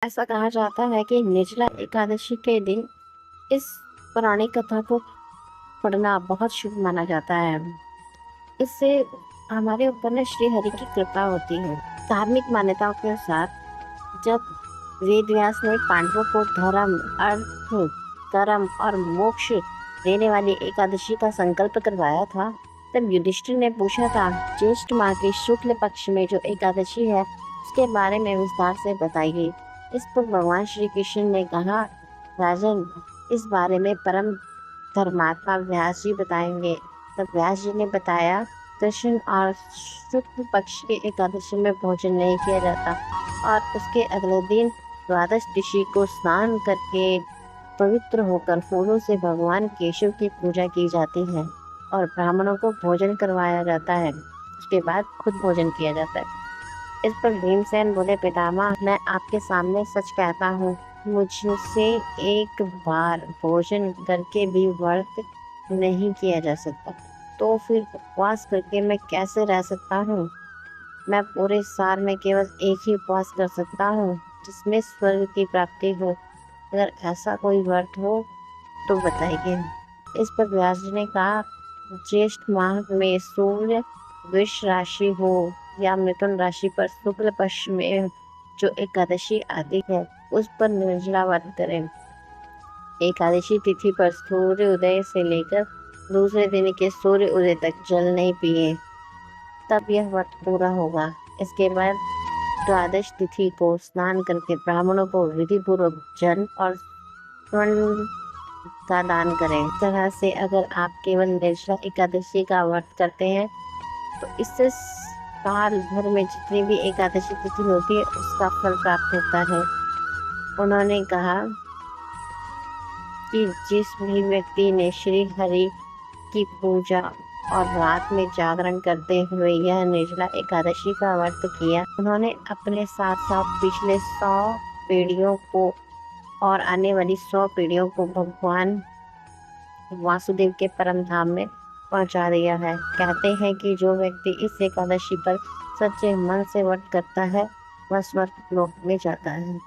ऐसा कहा जाता है कि निर्जला एकादशी के दिन इस पुरानी कथा को पढ़ना बहुत शुभ माना जाता है। इससे हमारे ऊपर में श्री हरि की कृपा होती है। धार्मिक मान्यताओं के अनुसार जब वेद व्यास ने पांडवों को धर्म, अर्थ, कर्म और मोक्ष देने वाली एकादशी का संकल्प करवाया था, तब युधिष्ठिर ने पूछा था, ज्येष्ठ माह के शुक्ल पक्ष में जो एकादशी है उसके बारे में विस्तार से बताइए। इस पर भगवान श्री कृष्ण ने कहा, राजन, इस बारे में परम धर्मात्मा व्यास जी बताएंगे। तब व्यास जी ने बताया, कृष्ण और शुक्ल पक्ष के एकादशी में भोजन नहीं किया जाता और उसके अगले दिन द्वादश ऋषि को स्नान करके पवित्र होकर फूलों से भगवान केशव की पूजा की जाती है और ब्राह्मणों को भोजन करवाया जाता है। उसके बाद खुद भोजन किया जाता है। इस पर भीमसेन बोले, पितामह, मैं आपके सामने सच कहता हूँ, मुझसे एक बार भोजन करके भी व्रत नहीं किया जा सकता, तो फिर उपवास करके मैं कैसे रह सकता हूँ? मैं पूरे साल में केवल एक ही उपवास कर सकता हूँ जिसमें स्वर्ग की प्राप्ति हो। अगर ऐसा कोई व्रत हो तो बताइए। इस पर व्यास जी ने कहा, ज्येष्ठ माह में सूर्य वृष राशि हो या मिथुन राशि पर शुक्ल पक्ष में जो एकादशी आती है उस पर निर्जला व्रत करें। एकादशी तिथि पर सूर्य उदय से लेकर दूसरे दिन के सूर्य उदय तक जल नहीं पिए, तब यह व्रत पूरा होगा। इसके बाद द्वादश तिथि को स्नान करके ब्राह्मणों को विधि पूर्वक जल और स्वर्ण का दान करें। इस तरह से अगर आप केवल निर्जला एकादशी का व्रत करते हैं तो इससे साल भर में जितनी भी एकादशी तिथि होती है उसका फल प्राप्त होता है। उन्होंने कहा कि जिस भी व्यक्ति ने श्री हरि की पूजा और रात में जागरण करते हुए यह निर्जला एकादशी का व्रत किया, उन्होंने अपने साथ साथ पिछले 100 पीढ़ियों को और आने वाली 100 पीढ़ियों को भगवान वासुदेव के परम धाम में पहुंचा दिया है। कहते हैं कि जो व्यक्ति इस एकादशी पर सच्चे मन से व्रत करता है वह स्वर्ग लोक में जाता है।